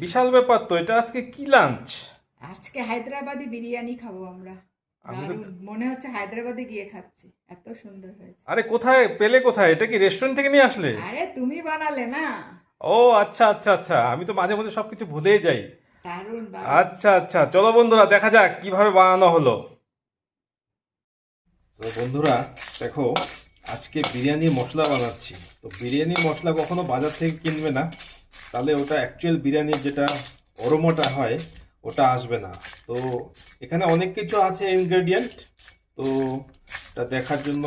বিশাল ব্যাপার তো এটা। আজকে কি লাঞ্চ? আজকে হায়দ্রাবাদি বিরিয়ানি খাবো আমরা। আমি তো দারুণ মনে হচ্ছে হায়দ্রাবাদে গিয়ে খাচ্ছি, এত সুন্দর হয়েছে। আরে কোথায় পেলে? কোথায়? এটা কি রেস্টুরেন্ট থেকে নিয়ে আসলে? আরে তুমি বানালে না। ও আচ্ছা আচ্ছা আচ্ছা, আমি তো মাঝে মধ্যে সবকিছু ভুলেই যাই। দারুণ দারুণ। আচ্ছা আচ্ছা, চলো বন্ধুরা দেখা যাক কিভাবে বানানো হলো। তো বন্ধুরা দেখো, আজকে বিরিয়ানির মশলা বানাচ্ছি। তো বিরিয়ানির মশলা কখনো বাজার থেকে কিনবে না, তাহলে ওটা অ্যাকচুয়াল বিরিয়ানির যেটা অরোমাটা হয় ওটা আসবে না। তো এখানে অনেক কিছু আছে ইনগ্রেডিয়েন্ট। তো এটা দেখার জন্য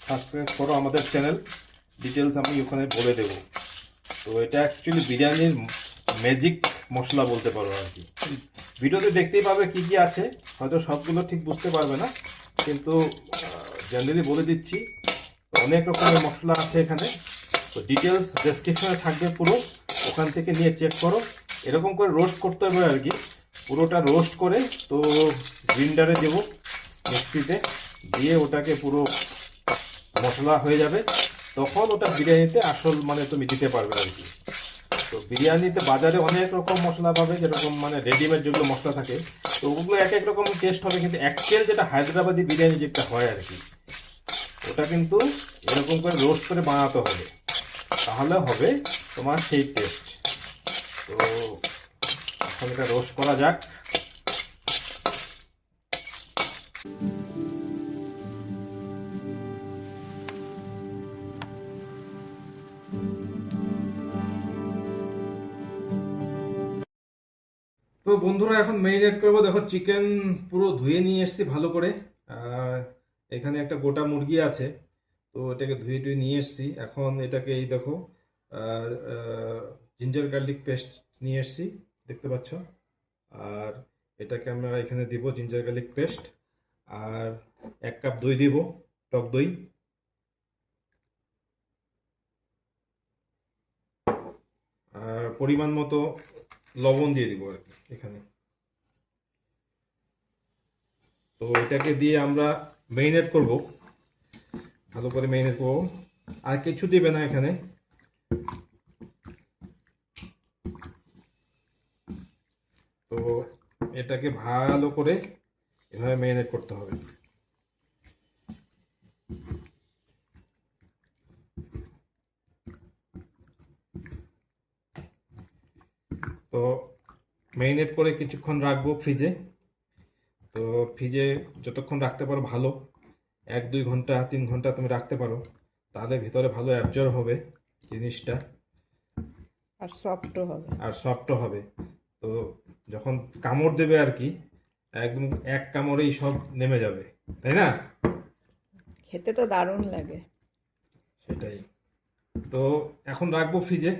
সাবস্ক্রাইব করো আমাদের চ্যানেল, ডিটেলস আমি ওখানে বলে দেবো। তো এটা অ্যাকচুয়ালি বিরিয়ানির ম্যাজিক মশলা বলতে পারো আর কি। ভিডিওতে দেখতেই পাবে কি কি আছে, হয়তো সবগুলো ঠিক বুঝতে পারবে না, কিন্তু জেনারেলি বলে দিচ্ছি। অনেক রকমের মশলা আছে এখানে। তো ডিটেলস ডেসক্রিপশনে থাকবে পুরো, ওখান থেকে নিয়ে চেক করো। এরকম করে রোস্ট করতে হবে আর কি, পুরোটা রোস্ট করে তো গ্রিন্ডারে দেবো, মিক্সিতে দিয়ে ওটাকে পুরো মশলা হয়ে যাবে, তখন ওটা বিরিয়ানিতে আসল মানে তুমি দিতে পারবে আর কি। তো বিরিয়ানিতে বাজারে অনেক রকম মশলা পাবে, যেরকম মানে রেডিমেড যেগুলো মশলা থাকে, তো ওগুলো এক এক রকম টেস্ট হবে, কিন্তু অ্যাকচুয়াল যেটা হায়দ্রাবাদি বিরিয়ানি যেটা হয় আর কি, ওটা কিন্তু এরকম করে রোস্ট করে বানাতে হবে, তাহলে হবে তোমার সেই টেস্ট। তো এখন এটা রোস্ট করা যাক। তো বন্ধুরা এখন মেরিনেট করবো। দেখো চিকেন পুরো ধুয়ে নিয়ে এসেছি ভালো করে। আর এখানে একটা গোটা মুরগি আছে, তো এটাকে ধুয়ে টুয়ে নিয়ে এসেছি। এখন এটাকে এই দেখো জিঞ্জার গার্লিক পেস্ট নিয়ে এসেছি, দেখতে পাচ্ছ। আর এটাকে আমরা এখানে দিব জিঞ্জার গার্লিক পেস্ট। আর 1 কাপ দই দিব, টক দই। আর পরিমাণ মতো লবণ দিয়ে দিব আর কি এখানে। তো এটাকে দিয়ে আমরা মেরিনেট করব, ভালো করে মেরিনেট করব। আর কিছু দিবে না এখানে। তো এটাকে ভালো করে এভাবে মেরিনেট করতে হবে। তো মেরিনেট করে কিছুক্ষণ রাখবো ফ্রিজে। তো ফ্রিজে যতক্ষণ রাখতে পারো ভালো, 1-2 ঘন্টা 3 ঘন্টা তুমি রাখতে পারো, তাহলে ভিতরে ভালো অ্যাবজর্ব হবে জিনিসটা, আর সফটও হবে। আর সফটও হবে। তো যখন কামড় দেবে আর কি, একদম এক কামড়েই সব নেমে যাবে, তাই না? খেতে তো দারুণ লাগে। সেটাই। তো এখন রাখবো ফ্রিজে,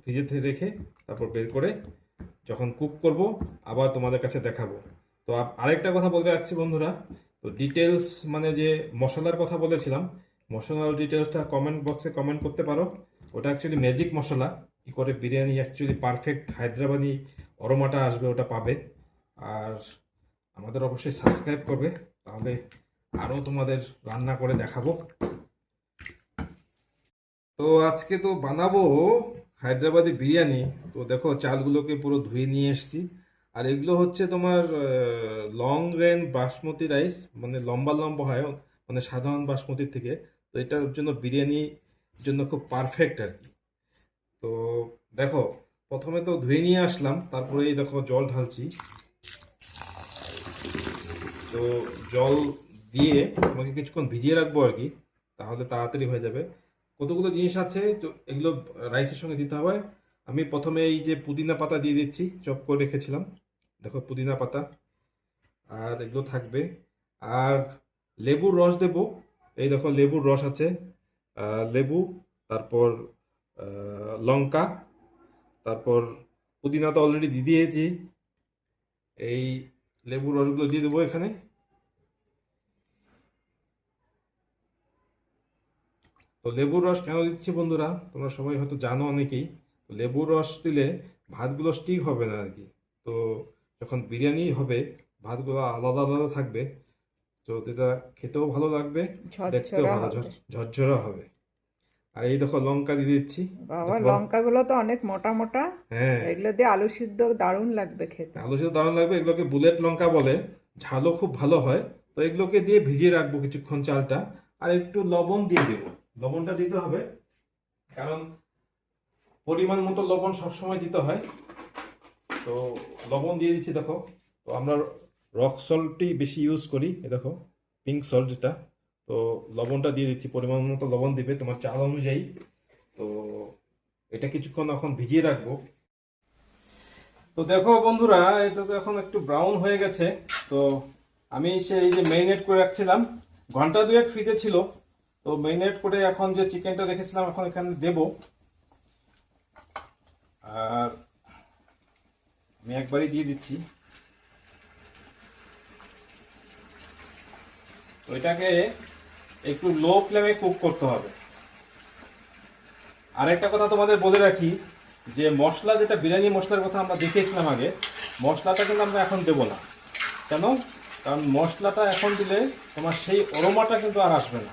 ফ্রিজে থেকে রেখে তারপর বের করে যখন কুক করব আবার তোমাদের কাছে দেখাবো। তো আরেকটা কথা বলতে যাচ্ছি বন্ধুরা, তো ডিটেলস মানে যে মশলার কথা বলেছিলাম, মশলার ডিটেলসটা কমেন্ট বক্সে কমেন্ট করতে পারো। ওটা অ্যাকচুয়ালি ম্যাজিক মশলা, কী করে বিরিয়ানি অ্যাকচুয়ালি পারফেক্ট হায়দ্রাবাদি অরোমাটা আসবে ওটা পাবে। আর আমাদের অবশ্যই সাবস্ক্রাইব করবে, তাহলে আরও তোমাদের রান্না করে দেখাবো। তো আজকে তো বানাবো হায়দ্রাবাদি বিরিয়ানি। তো দেখো চালগুলোকে পুরো ধুয়ে নিয়ে এসেছি। আর এগুলো হচ্ছে তোমার লং রেন বাসমতি রাইস, মানে লম্বা লম্বা হয়, মানে সাধারণ বাসমতির থেকে। তো এটার জন্য বিরিয়ানির জন্য খুব পারফেক্ট আর কি। তো দেখো, প্রথমে তো ধুয়ে নিয়ে আসলাম, তারপরে এই দেখো জল ঢালছি। তো জল দিয়ে আমাকে কিছুক্ষণ ভিজিয়ে রাখবো আর কি, তাহলে তাড়াতাড়ি হয়ে যাবে। কতগুলো জিনিস আছে তো এগুলো রাইসের সঙ্গে দিতে হবে। আমি প্রথমে এই যে পুদিনা পাতা দিয়ে দিচ্ছি, চপ করে রেখেছিলাম, দেখো পুদিনা পাতা। আর এগুলো থাকবে। আর লেবুর রস দেব, এই দেখো লেবুর রস আছে। লেবু, তারপর লঙ্কা, তারপর পুদিনা তো অলরেডি দিয়ে দিয়েছি। এই লেবুর রসগুলো দিয়ে দেবো এখানে। তো লেবুর রস কেন দিচ্ছি বন্ধুরা, তোমরা সবাই হয়তো জানো অনেকেই। তো লেবুর রস দিলে ভাতগুলো স্টিক হবে না আর কি। তো যখন বিরিয়ানি হবে ভাতগুলো আলাদা আলাদা থাকবে, তো এটা খেতেও ভালো লাগবে, দেখতেও ঝরঝরা ভালো হবে। ঝরঝরা হবে। আর এই দেখো লঙ্কা দিয়ে দিচ্ছি। বাবা, লঙ্কাগুলো তো অনেক মোটা মোটা। হ্যাঁ, এগুলো দিয়ে আলু সিদ্ধ দারুণ লাগবে খেতে। আলু সেদ্ধ দারুণ লাগবে। এগুলোকে বুলেট লঙ্কা বলে, ঝালও খুব ভালো হয়। তো এগুলোকে দিয়ে ভিজিয়ে রাখবো কিছুক্ষণ চালটা, আর একটু লবণ দিয়ে দেবো। লবণটা দিতে হবে কারণ পরিমাণ মতো লবণ সবসময় দিতে হয়। তো লবণ দিয়ে দিচ্ছি দেখো। তো আমরা রক সল্টই বেশি ইউজ করি, এ দেখো পিঙ্ক সল্ট যেটা। তো লবণটা দিয়ে দিচ্ছি, পরিমাণ মতো লবণ দিবে তোমার চাল অনুযায়ী। তো এটা কিছুক্ষণ এখন ভিজিয়ে রাখবো। তো দেখো বন্ধুরা, এটা তো এখন একটু ব্রাউন হয়ে গেছে। তো আমি এই যে মেরিনেট করে রাখছিলাম, ঘন্টা দুয়েক ফ্রিজে ছিল। তো মেরিনেট করে এখন যে চিকেনটা রেখেছিলাম এখন এখানে দেব। আর আমি একবারই দিয়ে দিচ্ছি। তো এটাকে একটু লো ফ্লেমে কুক করতে হবে। আরেকটা কথা তোমাদের বলে রাখি, যে মশলা যেটা বিরিয়ানি মশলার কথা আমরা দেখিয়েছিলাম আগে, মশলাটা কিন্তু আমরা এখন দেবো না। কেন? কারণ মশলাটা এখন দিলে তোমার সেই অরোমাটা কিন্তু আর আসবে না।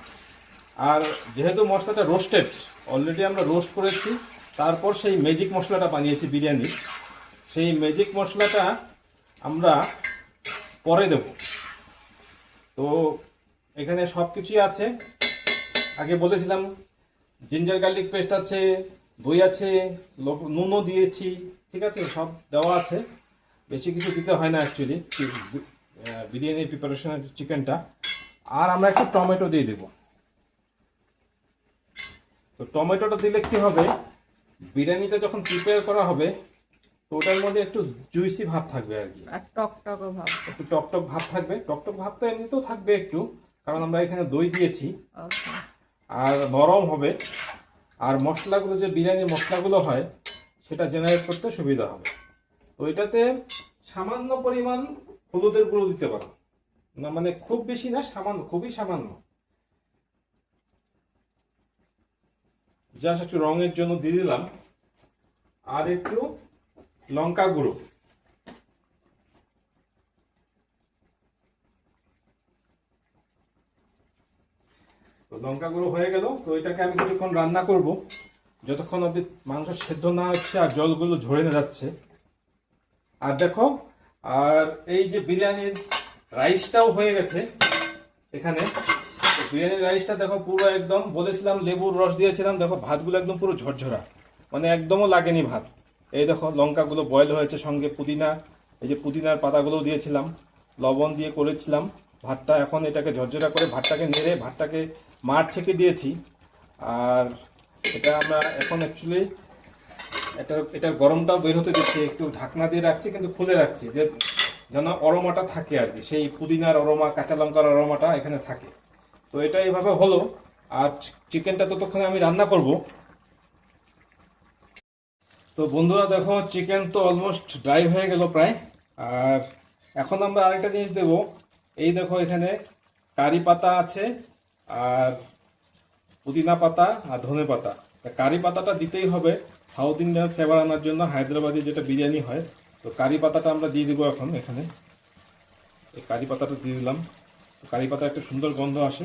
আর যেহেতু মশলাটা রোস্টেড, অলরেডি আমরা রোস্ট করেছি, তারপর সেই ম্যাজিক মশলাটা বানিয়েছি বিরিয়ানি, সেই ম্যাজিক মশলাটা আমরা পরে দেব। তো এখানে সব কিছুই আছে। আগে বলেছিলাম জিঞ্জার গার্লিক পেস্ট আছে, দই আছে, নুনও দিয়েছি, ঠিক আছে, সব দেওয়া আছে। বেশি কিছু দিতে হয় না অ্যাকচুয়ালি বিরিয়ানির প্রিপারেশনের চিকেনটা। আর আমরা একটু টমেটো দিয়ে দেব। তো টমেটোটা দিলে কি হবে, বিরিয়ানিটা যখন প্রিপেয়ার করা হবে তো ওটার মধ্যে একটু জুইসি ভাব থাকবে আর কি, আর টক টক ভাব। একটু টকটক ভাব থাকবে। টকটক ভাব তো এমনিতেও থাকবে একটু, কারণ আমরা এখানে দই দিয়েছি। ওকে। আর নরম হবে। আর মশলাগুলো যে বিরিয়ানির মশলাগুলো হয় সেটা জেনারেট করতে সুবিধা হবে। তো এটাতে সামান্য পরিমাণ হলুদের গুঁড়ো দিতে পারো না, মানে খুব বেশি না, সামান্য, খুবই সামান্য, জাস্ট একটু রঙের জন্য দিয়ে দিলাম। আর একটু লঙ্কা গুঁড়ো। তো লঙ্কা গুঁড়ো হয়ে গেল। তো এটাকে আমি কিছুক্ষণ রান্না করব, যতক্ষণ অব্দি মাংস সেদ্ধ না হচ্ছে আর জলগুলো ঝরে না যাচ্ছে। আর দেখো, আর এই যে বিরিয়ানির রাইসটাও হয়ে গেছে এখানে। বিরিয়ানির রাইসটা দেখো পুরো একদম, বলেছিলাম লেবুর রস দিয়েছিলাম, দেখো ভাতগুলো একদম পুরো ঝরঝরা, মানে একদমও লাগেনি ভাত। এই দেখো লঙ্কাগুলো বয়েল হয়েছে, সঙ্গে পুদিনা, এই যে পুদিনার পাতাগুলো দিয়েছিলাম, লবণ দিয়ে করেছিলাম ভাতটা। এখন এটাকে ঝরঝরা করে ভাতটাকে নেড়ে ভাতটাকে মার ছেঁকে দিয়েছি। আর এটা আমরা এখন অ্যাকচুয়ালি এটার গরমটাও বের হতে দিচ্ছি, একটু ঢাকনা দিয়ে রাখছি, কিন্তু খুলে রাখছি যে যেন অরোমাটা থাকে আর কি, সেই পুদিনার অরোমা, কাঁচা লঙ্কার অরোমাটা এখানে থাকে। তো এটা এইভাবে হলো। আর চিকেনটা ততক্ষণে আমি রান্না করব। তো বন্ধুরা দেখো, চিকেন তো অলমোস্ট ড্রাই হয়ে গেল প্রায়। আর এখন আমরা আরেকটা জিনিস দেব। এই দেখো এখানে কারি পাতা আছে, আর পুদিনা পাতা, আর ধনে পাতা। কারি পাতাটা দিতেই হবে সাউথ ইন্ডিয়ান ফ্লেভার আনার জন্য, হায়দ্রাবাদি যেটা বিরিয়ানি হয়। তো কারি পাতাটা আমরা দিয়ে দিব এখন এখানে। এই কারি পাতাটা দিয়ে দিলাম, কারি পাতা একটা সুন্দর গন্ধ আসে।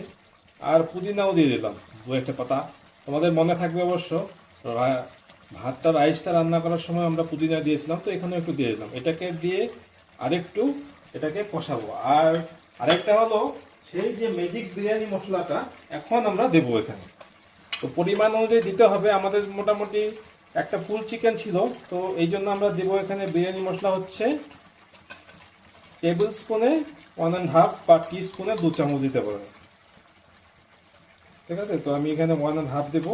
আর পুদিনাও দিয়ে দিলাম দু একটা পাতা। তোমাদের মনে থাকবে অবশ্য, ভাতটা রাইসটা রান্না করার সময় আমরা পুদিনা দিয়েছিলাম, তো এখানে একটু দিয়ে দিলাম। এটাকে দিয়ে আরেকটু এটাকে কষাবো। আর আরেকটা হলো সেই যে ম্যাজিক বিরিয়ানি মশলাটা এখন আমরা দেবো এখানে। তো পরিমাণ অনুযায়ী দিতে হবে। আমাদের মোটামুটি একটা ফুল চিকেন ছিল, তো এই জন্য আমরা দেবো এখানে বিরিয়ানি মশলা হচ্ছে টেবিল স্পুনে 1.5 বা টি স্পুনে 2 চামচ দিতে পারবে, ঠিক আছে। তো আমি এখানে 1.5 দেবো।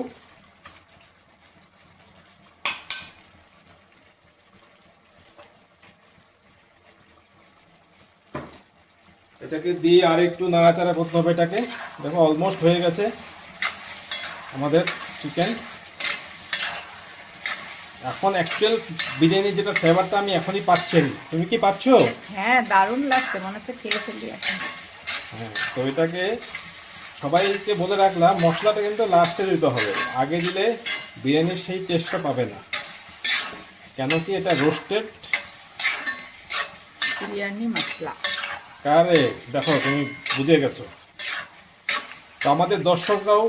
এটাকে দিয়ে আর একটু নাড়াচাড়া করতে হবে এটাকে। দেখো অলমোস্ট হয়ে গেছে আমাদের চিকেন। এখন অ্যাকচুয়াল বিরিয়ানির যেটা ফ্লেভারটা আমি এখনই পাচ্ছি। তুমি কি পাচ্ছ? হ্যাঁ, দারুণ লাগছে, মনে হচ্ছে খেয়ে ফেলি এখন। হ্যাঁ, তো এটাকে সবাইকে বলে রাখলাম, মশলাটা কিন্তু লাস্টে দিতে হবে, আগে দিলে বিরিয়ানির সেই টেস্টটা পাবে না। কেন কি এটা রোস্টেড বিরিয়ানি মশলা। কারে দেখো তুমি বুঝে গেছো। তো আমাদের দর্শকরাও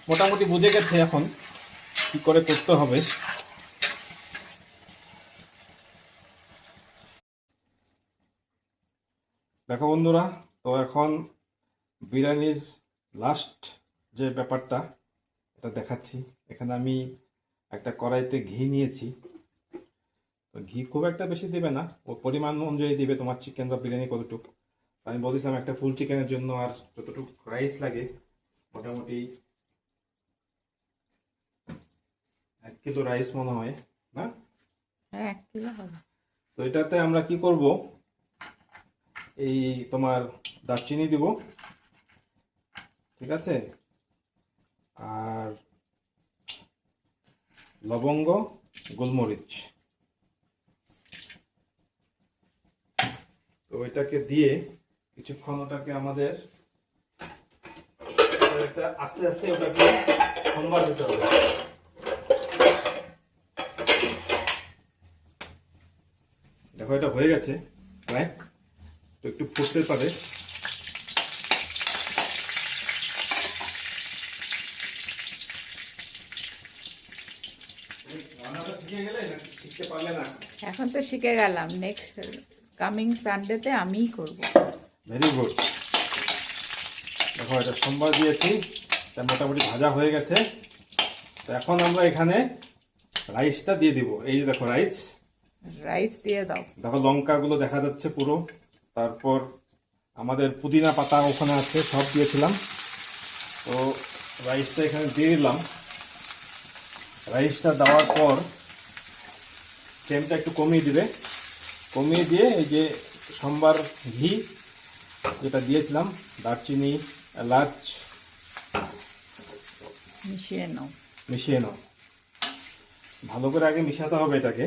মোটামুটি বুঝে গেছে এখন কি করে করতে হবে। দেখো বন্ধুরা, তো এখন বিরিয়ানির লাস্ট যে ব্যাপারটা এটা দেখাচ্ছি। এখানে আমি একটা কড়াইতে ঘি নিয়েছি। তো ঘি খুব একটা বেশি দেবে না, ও পরিমাণ অনুযায়ী দিবে তোমার চিকেন বা বিরিয়ানি কতটুকু। আমি বলেছিলাম একটা ফুল চিকেনের জন্য আর যতটুকু রাইস লাগে মোটামুটি 1 কিলো রাইস মনে হয় না। হ্যাঁ 1 কিলো হবে। তো এটাতে আমরা কি করব, এই তোমার দারচিনি দিব, ঠিক আছে, আর লবঙ্গ, গোলমরিচ। তো এটাকে দিয়ে কিছুক্ষণ ওটাকে আমাদের আস্তে আস্তে ওটাকে সম্বার দিতে হবে। দেখো এটা হয়ে গেছে প্রায়, তো একটু ফুটতে পারে। রান্নাটা শিখে গেলে শিখতে পারলে না। এখন তো শিখে গেলাম, নেক্সট কামিং সানডেতে আমিই করব। Very good. দেখো এটা সোমবার দিয়েছি, এটা মোটামুটি ভাজা হয়ে গেছে। তো এখন আমরা এখানে রাইসটা দিয়ে দিব। এই যে দেখো রাইস, রাইস দিয়ে দাও। দেখো লঙ্কাগুলো দেখা যাচ্ছে পুরো। তারপর আমাদের পুদিনা পাতা ওখানে আছে, সব দিয়েছিলাম। তো রাইসটা এখানে দিয়ে দিলাম। রাইসটা দেওয়ার পর ফ্লেমটা একটু কমিয়ে দিবে, কমিয়ে দিয়ে এই যে সোমবার ঘি যেটা দিয়েছিলাম, দারচিনি, এলাচ মিশিয়ে নাও। মিশিয়ে নাও। ভালো করে আগে মিশাতে হবে এটাকে।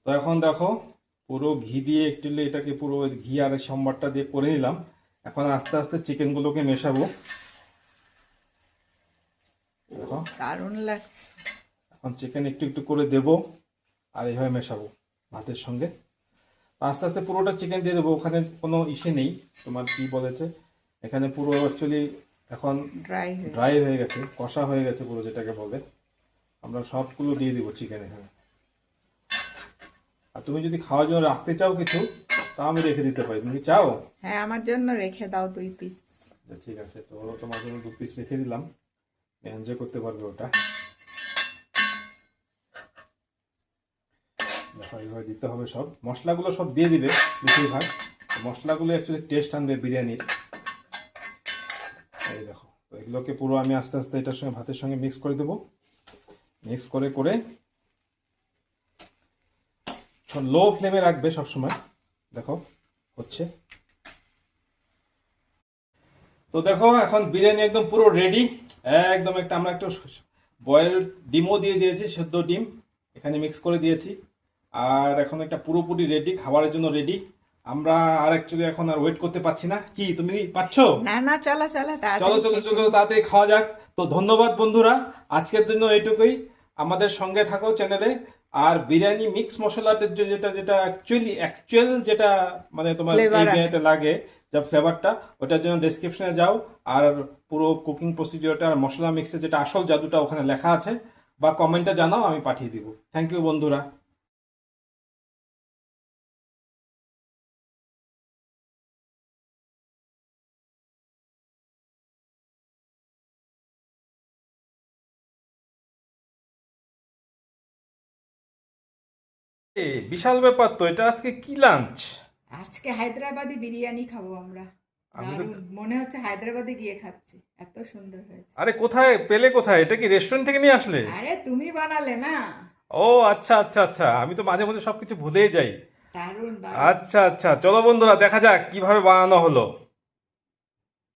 তো এখন দেখো পুরো ঘি দিয়ে একটু এটাকে পুরো ঘি আর সম্বারটা দিয়ে করে নিলাম। এখন আস্তে আস্তে চিকেনগুলোকে মেশাবো। দেখো দারুণ লাগছে। এখন চিকেন একটু একটু করে দেবো আর এইভাবে মেশাবো ভাতের সঙ্গে। আস্তে আস্তে পুরোটা চিকেন দিয়ে দেবো। ওখানে কোনো ইসে নেই, তোমার কি বলেছে, এখানে পুরো অ্যাকচুয়ালি এখন ড্রাই হয়ে গেছে, কষা হয়ে গেছে পুরো, যেটাকে বলে। আমরা সবগুলো দিয়ে দিব চিকেন এখানে। আর তুমি যদি খাওয়ার জন্য রাখতে চাও কিছু, তা আমি রেখে দিতে পারি। তুমি চাও? হ্যাঁ আমার জন্য রেখে দাও 2 পিস। ঠিক আছে, তো তোমার জন্য 2 পিস রেখে দিলাম, এনজয় করতে পারবে ওটা। দেখো এইভাবে দিতে হবে। সব মশলাগুলো সব দিয়ে দিবে বেশিরভাগ। মশলাগুলো অ্যাকচুয়ালি টেস্ট আনবে বিরিয়ানির। এই দেখো, তো এগুলোকে পুরো আমি আস্তে আস্তে এটার সঙ্গে ভাতের সঙ্গে মিক্স করে দেবো। মিক্স করে করে লো ফ্লেমে রাখবে সবসময়। দেখো হচ্ছে। তো দেখো এখন বিরিয়ানি একদম পুরো রেডি। একদম আমরা একটা বয়েলড ডিমও দিয়ে দিয়েছি, সেদ্ধ ডিম এখানে মিক্স করে দিয়েছি। আর এখন একটা পুরোপুরি রেডি, খাবারের জন্য রেডি। আমরা আর অ্যাকচুয়ালি এখন আর ওয়েট করতে পারছি না। কি তুমি পাচ্ছো? না না, চলো চলো চলো চলো চলো তাড়াতাড়ি খাওয়া যাক। তো ধন্যবাদ বন্ধুরা, আজকের জন্য এইটুকুই। আমাদের সঙ্গে থাকো চ্যানেলে। আর বিরিয়ানি মিক্স মশলাটার যেটা যেটা অ্যাকচুয়াল যেটা মানে তোমার এই বিরিয়ানিতে লাগে, যা ফ্লেভারটা, ওটার জন্য ডেসক্রিপশনে যাও। আর পুরো কুকিং প্রসিডিওরটা আর মশলা মিক্সের যেটা আসল জাদুটা ওখানে লেখা আছে, বা কমেন্টে জানাও, আমি পাঠিয়ে দিব। থ্যাংক ইউ বন্ধুরা। বিশাল ব্যাপার তো এটা। আজকে কি লাঞ্চ? আজকে হায়দ্রাবাদি বিরিয়ানি খাবো আমরা। দারুণ, মনে হচ্ছে হায়দ্রাবাদে গিয়ে খাচ্ছি, এত সুন্দর হয়েছে। আরে কোথায় পেলে? কোথায়? এটা কি রেস্টুরেন্ট থেকে নিয়ে আসলে? আরে তুমি বানালে না। ও আচ্ছা আচ্ছা আচ্ছা, আমি তো মাঝে মধ্যে সবকিছু ভুলেই যাই। দারুণ দারুণ। আচ্ছা আচ্ছা, চলো বন্ধুরা দেখা যাক কিভাবে বানানো হলো।